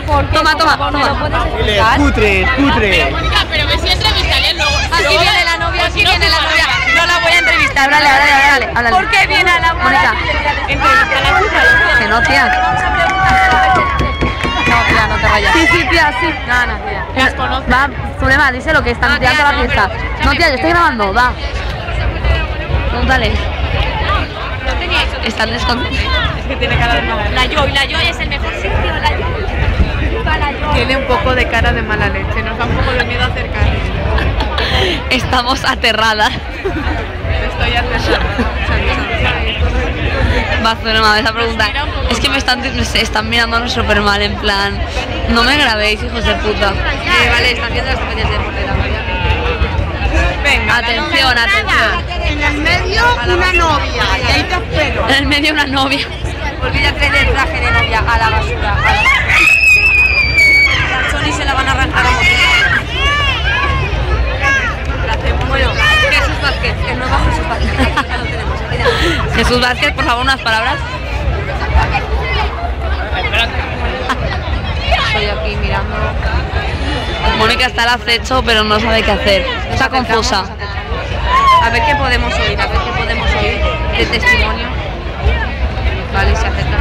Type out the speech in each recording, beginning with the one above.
Toma. Cutre. Mónica, pero me si entrevistaré luego. Aquí viene la novia, aquí viene la novia. No la voy a entrevistar. Háblale. ¿Por qué viene a la Mónica. Que no, tía. No, tía, no te vayas. Sí, tía, sí. No, tía. Las conozco. Va, Zulema, díselo que están tirando la fiesta. No, tía, yo estoy grabando, va. Pregúntale. No tenía eso. Están descontentos. Es que tiene cara de mala leche. La Joy es el mejor sitio, la Joy. Tiene un poco de cara de mala leche, nos da un poco de miedo acercarnos. Estamos aterradas. Estoy aterrada. Va, Zulema, esa pregunta. Es que me están mirando súper mal, en plan. No me grabéis, hijos de puta. Vale, están viendo las comedias de portera. Venga, Atención. En el medio una novia, y ahí te espero. En el medio una novia. Olvídate del traje de novia a la basura. La Sony se la van a arrancar a morir. Bueno, Jesús Vázquez, el nuevo Jesús Vázquez. Ya lo tenemos. Jesús Vázquez, por favor, unas palabras. Estoy aquí mirando. Mónica está al acecho, pero no sabe qué hacer. Está confusa. A ver qué podemos oír, de testimonio. Vale, se acercan.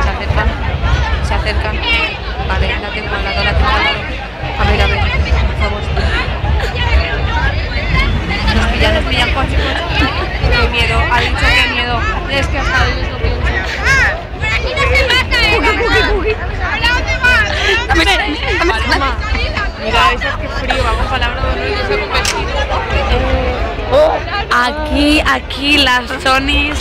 Vale, la tengo al lado. A ver, por favor. Nos pillan, coche. Qué miedo, ha dicho que miedo. Es que hasta hoy es lo pienso. Aquí no se pasa, ¿A dónde vas? Vale, mamá. Mira, eso es que frío, vamos palabra de honor y no se ha convertido. Aquí las Sonys